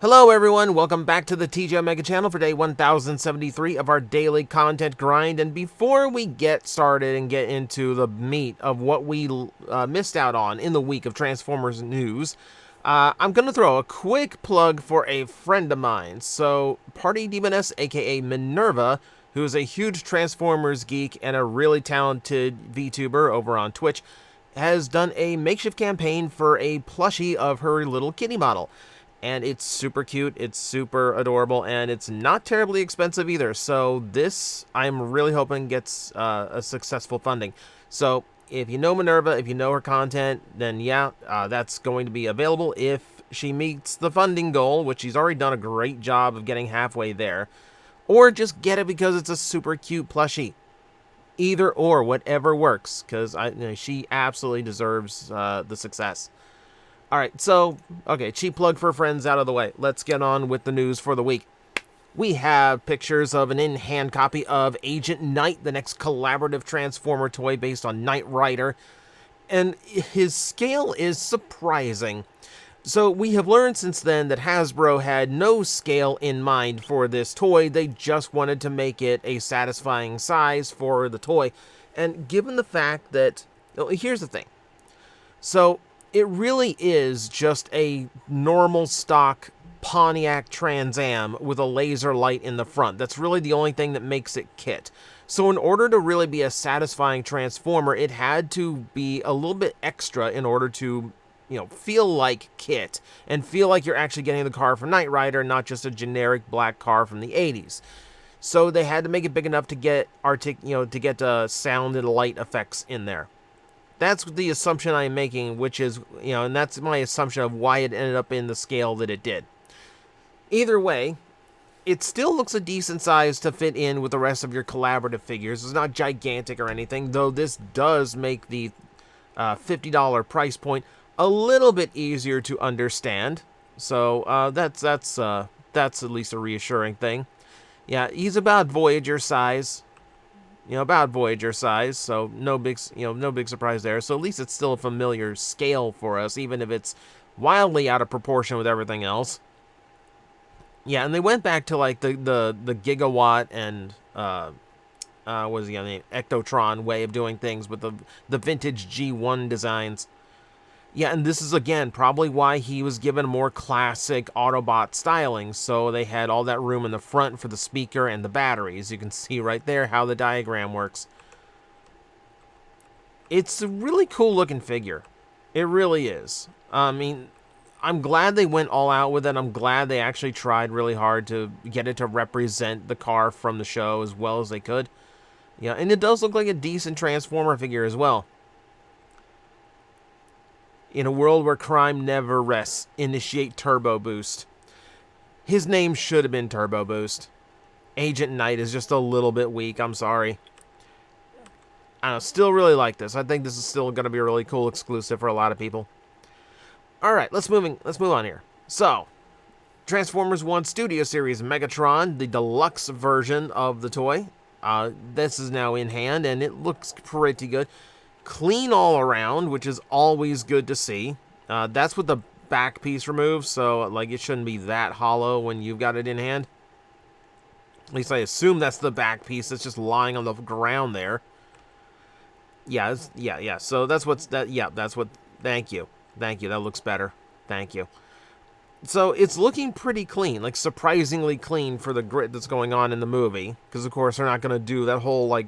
Hello everyone, welcome back to the TJOmega channel for day 1073 of our daily content grind. And before we get started and get into the meat of what we missed out on in the week of Transformers news, I'm going to throw a quick plug for a friend of mine. So, Party Demoness, aka Minerva, who is a huge Transformers geek and a really talented VTuber over on Twitch, has done a makeshift campaign for a plushie of her little kitty model. And it's super cute, it's super adorable, and it's not terribly expensive either. So this, I'm really hoping, gets a successful funding. So if you know Minerva, if you know her content, then yeah, that's going to be available if she meets the funding goal, which she's already done a great job of getting halfway there. Or just get it because it's a super cute plushie. Either or, whatever works, because she absolutely deserves the success. Alright, so, okay, cheap plug for friends out of the way. Let's get on with the news for the week. We have pictures of an in-hand copy of Agent Knight, the next collaborative Transformer toy based on Knight Rider. And his scale is surprising. So we have learned since then that Hasbro had no scale in mind for this toy. They just wanted to make it a satisfying size for the toy. And given the fact that... here's the thing. So it really is just a normal stock Pontiac Trans Am with a laser light in the front. That's really the only thing that makes it kit. So in order to really be a satisfying Transformer, it had to be a little bit extra in order to, feel like kit and feel like you're actually getting the car from Knight Rider, not just a generic black car from the 80s. So they had to make it big enough to get sound and light effects in there. That's the assumption I'm making, which is, and that's my assumption of why it ended up in the scale that it did. Either way, it still looks a decent size to fit in with the rest of your collaborative figures. It's not gigantic or anything, though this does make the $50 price point a little bit easier to understand. So that's at least a reassuring thing. Yeah, he's about Voyager size. About Voyager size, so no big surprise there. So at least it's still a familiar scale for us, even if it's wildly out of proportion with everything else. Yeah, and they went back to like the gigawatt and what was the other name? Ectotron way of doing things with the vintage G1 designs. Yeah, and this is, again, probably why he was given more classic Autobot styling. So they had all that room in the front for the speaker and the batteries. You can see right there how the diagram works. It's a really cool looking figure. It really is. I mean, I'm glad they went all out with it. I'm glad they actually tried really hard to get it to represent the car from the show as well as they could. Yeah, and it does look like a decent Transformer figure as well. In a world where crime never rests, initiate Turbo Boost. His name should have been Turbo Boost. Agent Knight is just a little bit weak, I'm sorry. I still really like this. I think this is still going to be a really cool exclusive for a lot of people. Alright, let's move on here. So, Transformers 1 Studio Series Megatron, the deluxe version of the toy. This is now in hand, and it looks pretty good. Clean all around, which is always good to see. That's with the back piece removed, so like it shouldn't be that hollow when you've got it in hand. At least I assume that's the back piece that's just lying on the ground there. Yeah, yeah. So that's what's that. Yeah, that's what. Thank you. That looks better. Thank you. So it's looking pretty clean, like surprisingly clean for the grit that's going on in the movie, because of course they're not going to do that whole like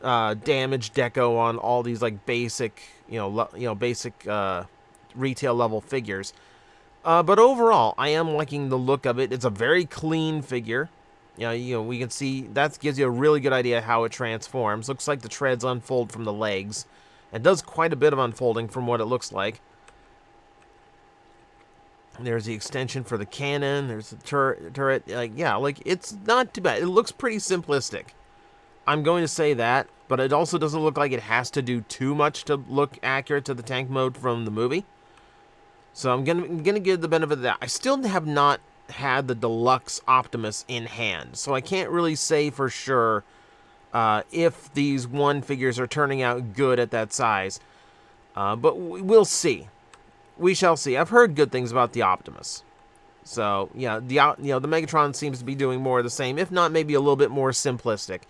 damage deco on all these like basic, basic retail level figures. But overall, I am liking the look of it. It's a very clean figure. We can see that gives you a really good idea how it transforms. Looks like the treads unfold from the legs. It does quite a bit of unfolding from what it looks like. There's the extension for the cannon. There's the turret. It's not too bad. It looks pretty simplistic. I'm going to say that, but it also doesn't look like it has to do too much to look accurate to the tank mode from the movie. So I'm gonna give the benefit of that. I still have not had the Deluxe Optimus in hand, so I can't really say for sure if these one figures are turning out good at that size. But we'll see. We shall see. I've heard good things about the Optimus. So yeah, the Megatron seems to be doing more of the same, if not maybe a little bit more simplistic.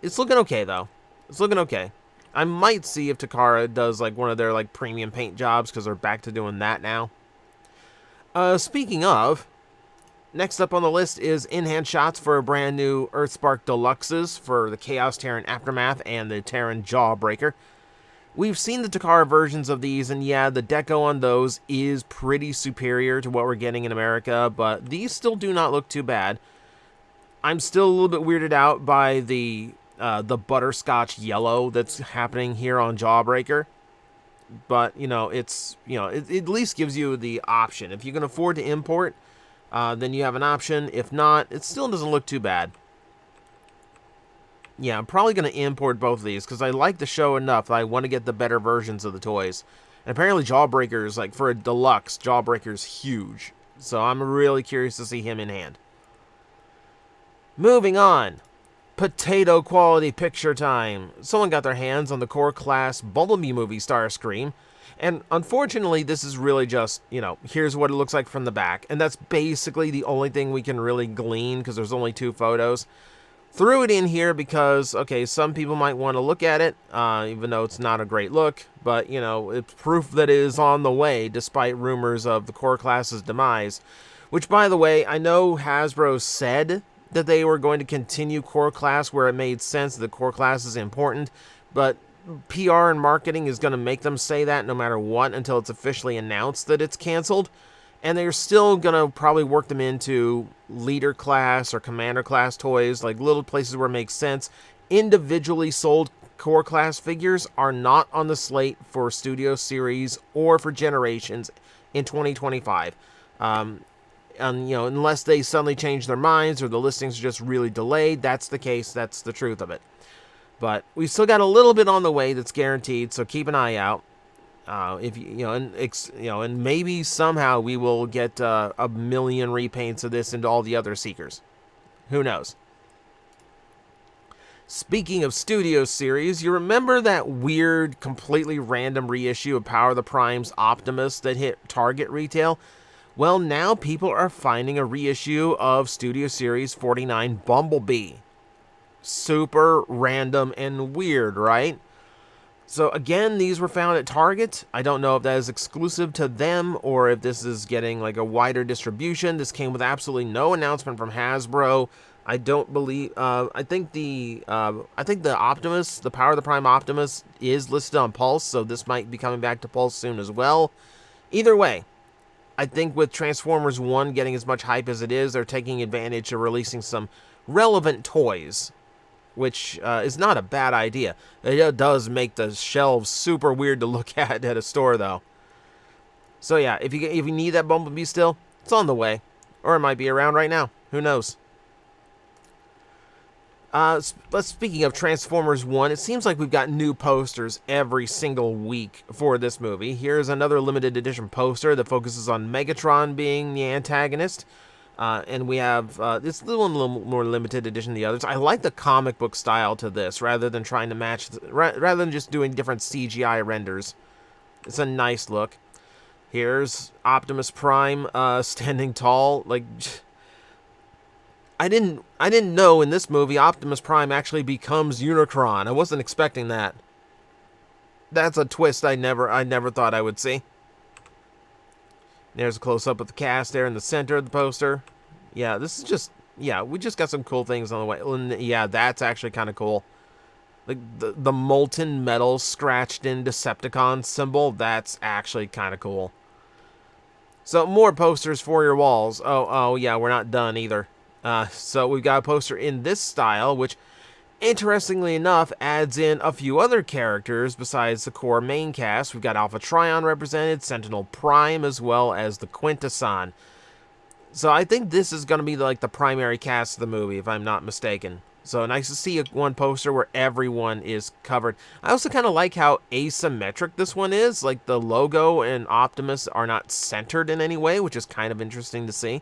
It's looking okay though. It's looking okay. I might see if Takara does like one of their like premium paint jobs, because they're back to doing that now. Speaking of, next up on the list is in-hand shots for a brand new Earthspark Deluxes for the Chaos Terran Aftermath and the Terran Jawbreaker. We've seen the Takara versions of these, and yeah, the deco on those is pretty superior to what we're getting in America, but these still do not look too bad. I'm still a little bit weirded out by the butterscotch yellow that's happening here on Jawbreaker. But, it's, it at least gives you the option. If you can afford to import, then you have an option. If not, it still doesn't look too bad. Yeah, I'm probably going to import both of these, because I like the show enough that I want to get the better versions of the toys. And apparently Jawbreaker's, like, for a deluxe, Jawbreaker's huge. So I'm really curious to see him in hand. Moving on. Potato quality picture time. Someone got their hands on the core class Bumblebee movie Starscream, and unfortunately this is really just, here's what it looks like from the back, and that's basically the only thing we can really glean, because there's only 2 photos. Threw it in here because, okay, some people might want to look at it, even though it's not a great look, but, it's proof that it is on the way, despite rumors of the core class's demise, which, by the way, I know Hasbro said that they were going to continue core class where it made sense that core class is important, but PR and marketing is going to make them say that no matter what until it's officially announced that it's canceled, and they're still going to probably work them into leader class or commander class toys, like little places where it makes sense. Individually sold core class figures are not on the slate for Studio Series or for Generations in 2025. And, unless they suddenly change their minds or the listings are just really delayed, that's the case. That's the truth of it. But we've still got a little bit on the way that's guaranteed, so keep an eye out. And maybe somehow we will get a million repaints of this into all the other Seekers. Who knows? Speaking of Studio Series, you remember that weird, completely random reissue of Power of the Prime's Optimus that hit Target retail? Well, now people are finding a reissue of Studio Series 49 Bumblebee. Super random and weird, right? So again, these were found at Target. I don't know if that is exclusive to them or if this is getting like a wider distribution. This came with absolutely no announcement from Hasbro. I don't believe. I think the Optimus, the Power of the Prime Optimus, is listed on Pulse, so this might be coming back to Pulse soon as well. Either way, I think with Transformers 1 getting as much hype as it is, they're taking advantage of releasing some relevant toys, which is not a bad idea. It does make the shelves super weird to look at a store, though. So yeah, if you need that Bumblebee still, it's on the way. Or it might be around right now. Who knows? But speaking of Transformers 1, it seems like we've got new posters every single week for this movie. Here's another limited edition poster that focuses on Megatron being the antagonist. And we have this one a little more limited edition than the others. I like the comic book style to this, rather than trying to match, rather than just doing different CGI renders. It's a nice look. Here's Optimus Prime standing tall. Like, I didn't know in this movie Optimus Prime actually becomes Unicron. I wasn't expecting that. That's a twist I never thought I would see. There's a close-up of the cast there in the center of the poster. Yeah, this is just, yeah, we just got some cool things on the way. And yeah, that's actually kind of cool. Like, the molten metal scratched in Decepticon symbol, that's actually kind of cool. So, more posters for your walls. Oh, yeah, we're not done either. So, we've got a poster in this style, which, interestingly enough, adds in a few other characters besides the core main cast. We've got Alpha Trion represented, Sentinel Prime, as well as the Quintesson. So I think this is going to be like the primary cast of the movie, if I'm not mistaken. So nice to see one poster where everyone is covered. I also kind of like how asymmetric this one is. Like the logo and Optimus are not centered in any way, which is kind of interesting to see.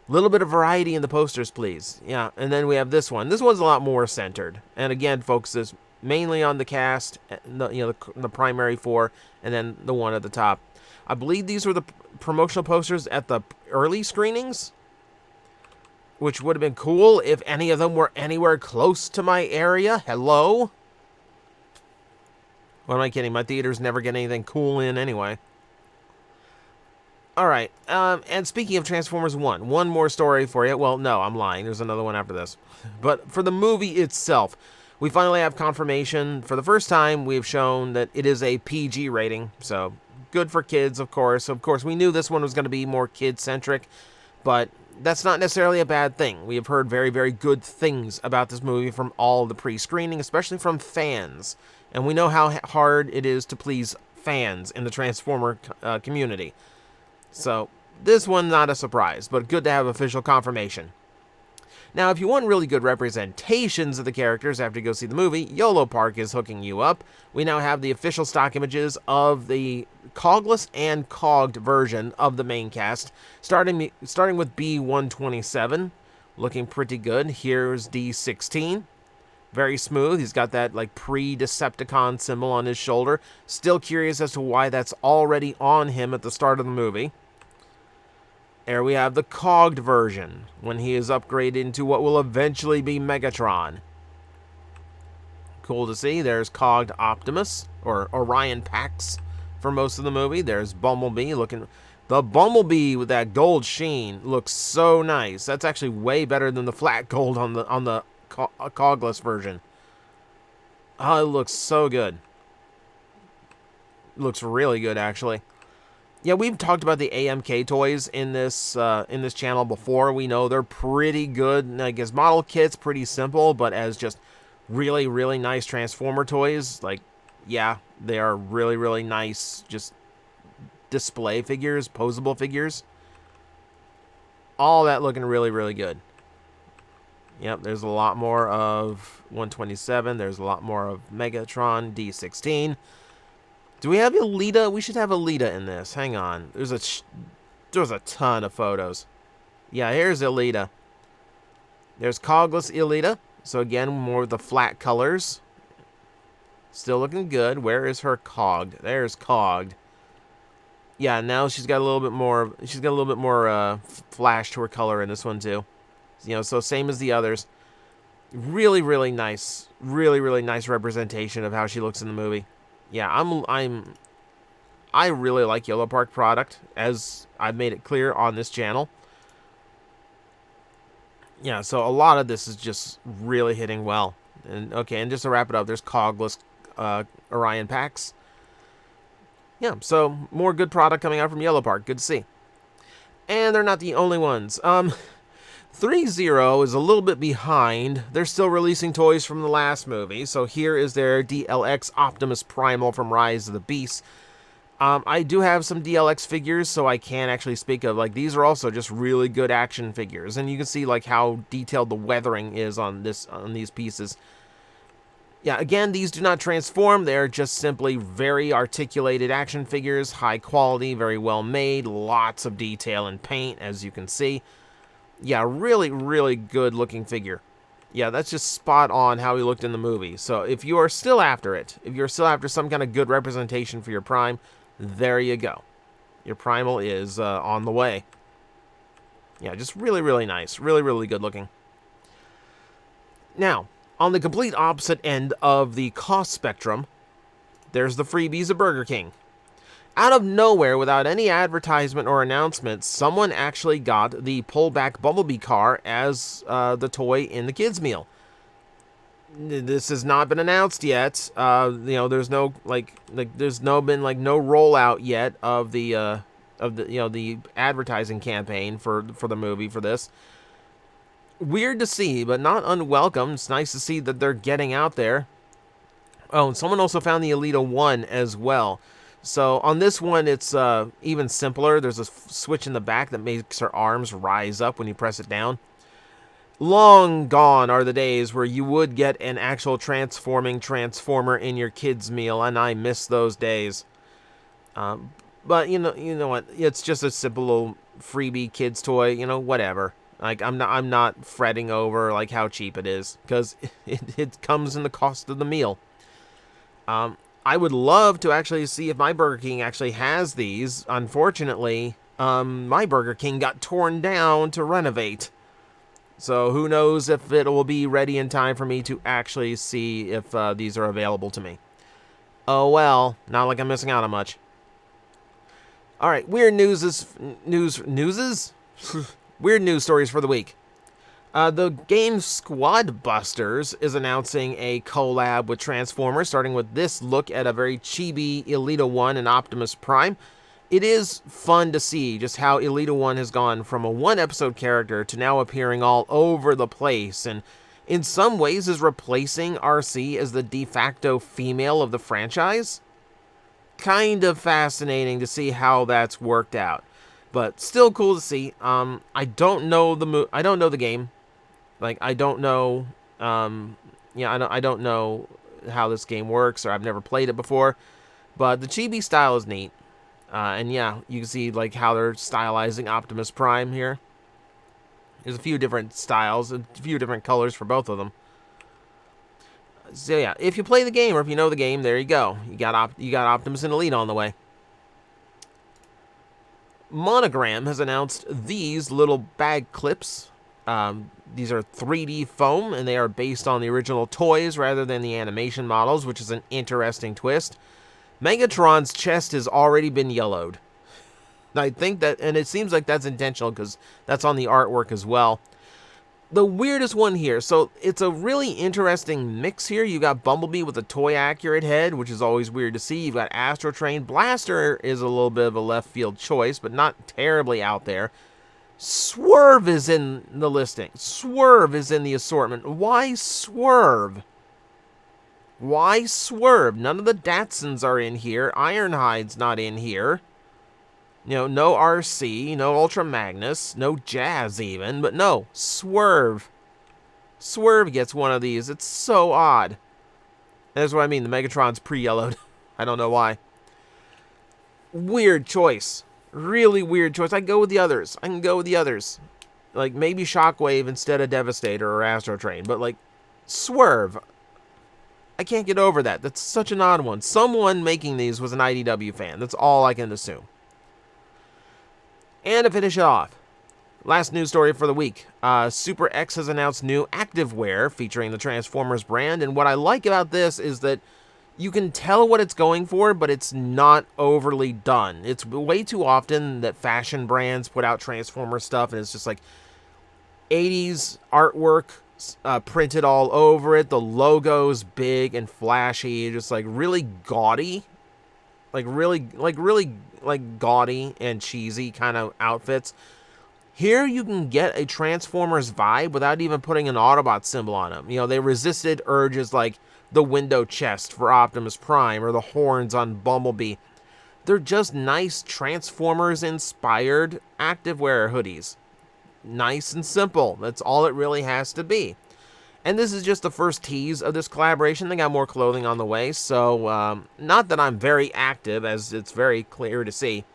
A little bit of variety in the posters, please. Yeah, and then we have this one. This one's a lot more centered, and again focuses mainly on the cast, the primary four, and then the one at the top. I believe these were the promotional posters at the early screenings, which would have been cool if any of them were anywhere close to my area. Hello? What am I kidding? My theaters never get anything cool in anyway. All right, and speaking of Transformers 1, one more story for you. Well, no, I'm lying. There's another one after this. But for the movie itself, we finally have confirmation. For the first time, we've shown that it is a PG rating, so good for kids, of course. Of course, we knew this one was going to be more kid-centric, but that's not necessarily a bad thing. We have heard very, very good things about this movie from all the pre-screening, especially from fans. And we know how hard it is to please fans in the Transformer community. So, this one, not a surprise, but good to have official confirmation. Now, if you want really good representations of the characters after you go see the movie, YOLO Park is hooking you up. We now have the official stock images of the cogless and cogged version of the main cast, starting with B127, looking pretty good. Here's D16. Very smooth. He's got that like pre-Decepticon symbol on his shoulder. Still curious as to why that's already on him at the start of the movie. There we have the cogged version, when he is upgraded into what will eventually be Megatron. Cool to see. There's cogged Optimus, or Orion Pax, for most of the movie. There's Bumblebee looking... The Bumblebee with that gold sheen looks so nice. That's actually way better than the flat gold on the cogless version. Oh, it looks so good. It looks really good, actually. Yeah, we've talked about the AMK toys in this channel before. We know they're pretty good. Like, as model kits, pretty simple, but as just really, really nice Transformer toys, like, yeah, they are really, really nice, just display figures, posable figures. All that looking really, really good. Yep, there's a lot more of 127. There's a lot more of Megatron, D16. Do we have Elita? We should have Elita in this. Hang on. There's a ton of photos. Yeah, here's Elita. There's cogless Elita. So again, more of the flat colors. Still looking good. Where is her cogged? There's cogged. Yeah, now she's got a little bit more. She's got a little bit more flash to her color in this one too. You know, so same as the others. Really, really nice. Really, really nice representation of how she looks in the movie. Yeah, I really like YOLO Park product, as I've made it clear on this channel. Yeah, so a lot of this is just really hitting well. And okay, and just to wrap it up, there's cogless Orion Pax. Yeah, so more good product coming out from YOLO Park. Good to see. And they're not the only ones. ThreeZero is a little bit behind. They're still releasing toys from the last movie. So here is their DLX Optimus Primal from Rise of the Beast. I do have some DLX figures, so I can actually speak of, like, these are also just really good action figures. And you can see, like, how detailed the weathering is on these pieces. Yeah, again, these do not transform. They're just simply very articulated action figures, high quality, very well made, lots of detail and paint, as you can see. Yeah, really, really good looking figure. Yeah, that's just spot on how he looked in the movie. So if you are still after it, if you're still after some kind of good representation for your Prime, there you go. Your Primal is on the way. Yeah, just really, really nice. Really, really good looking. Now, on the complete opposite end of the cost spectrum, there's the freebies of Burger King. Out of nowhere, without any advertisement or announcement, someone actually got the pullback Bumblebee car as the toy in the kids' meal. This has not been announced yet. You know, there's no there's no rollout yet of the the advertising campaign for the movie for this. Weird to see, but not unwelcome. It's nice to see that they're getting out there. Oh, and someone also found the Elita 1 as well. So on this one, it's even simpler. There's a switch in the back that makes her arms rise up when you press it down. Long gone are the days where you would get an actual transforming Transformer in your kids' meal, and I miss those days. But you know what? It's just a simple little freebie kids toy. You know, whatever. Like I'm not fretting over like how cheap it is, because it comes in the cost of the meal. I would love to actually see if my Burger King actually has these. Unfortunately, my Burger King got torn down to renovate. So who knows if it will be ready in time for me to actually see if these are available to me. Oh well, not like I'm missing out on much. Alright, weird newses? Weird news stories for the week. The game Squad Busters is announcing a collab with Transformers, starting with this look at a very chibi Elita 1 and Optimus Prime. It is fun to see just how Elita 1 has gone from a one-episode character to now appearing all over the place, and in some ways is replacing RC as the de facto female of the franchise. Kind of fascinating to see how that's worked out, but still cool to see. I don't know the game. Like, I don't know, I don't know how this game works, or I've never played it before, but the chibi style is neat. And yeah, you can see, like, how they're stylizing Optimus Prime here. There's a few different styles, a few different colors for both of them. So yeah, if you play the game, or if you know the game, there you go. You got Optimus and Elita on the way. Monogram has announced these little bag clips. These are 3D foam, and they are based on the original toys rather than the animation models, which is an interesting twist. Megatron's chest has already been yellowed. I think that, and it seems like that's intentional because that's on the artwork as well. The weirdest one here, so it's a really interesting mix here. You got Bumblebee with a toy-accurate head, which is always weird to see. You've got Astro Train. Blaster is a little bit of a left-field choice, but not terribly out there. Swerve is in the listing. Swerve is in the assortment. Why Swerve? Why Swerve? None of the Datsuns are in here. Ironhide's not in here. You know, no RC, no Ultra Magnus, no Jazz even, but no, Swerve. Swerve gets one of these. It's so odd. That's what I mean. The Megatron's pre-yellowed. I don't know why. Weird choice. Really weird choice. I can go with the others. Like, maybe Shockwave instead of Devastator or Astro Train. But, like, Swerve. I can't get over that. That's such an odd one. Someone making these was an IDW fan. That's all I can assume. And to finish it off, last news story for the week. Super X has announced new activewear featuring the Transformers brand. And what I like about this is that you can tell what it's going for, but it's not overly done. It's way too often that fashion brands put out Transformer stuff, and it's just like 80s artwork printed all over it. The logo's big and flashy, just like really gaudy, like really gaudy and cheesy kind of outfits. Here you can get a Transformers vibe without even putting an Autobot symbol on them. You know, they resisted urges like the window chest for Optimus Prime or the horns on Bumblebee. They're just nice Transformers-inspired activewear hoodies. Nice and simple. That's all it really has to be. And this is just the first tease of this collaboration. They got more clothing on the way, so not that I'm very active, as it's very clear to see,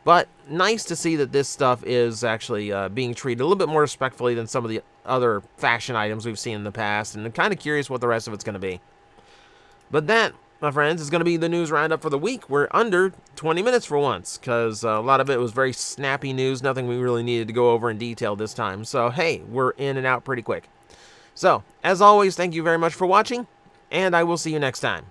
but nice to see that this stuff is actually being treated a little bit more respectfully than some of the other fashion items we've seen in the past, and I'm kind of curious what the rest of it's going to be. But that, my friends, is going to be the news roundup for the week. We're under 20 minutes for once, because a lot of it was very snappy news, nothing we really needed to go over in detail this time. So, hey, we're in and out pretty quick. So, as always, thank you very much for watching, and I will see you next time.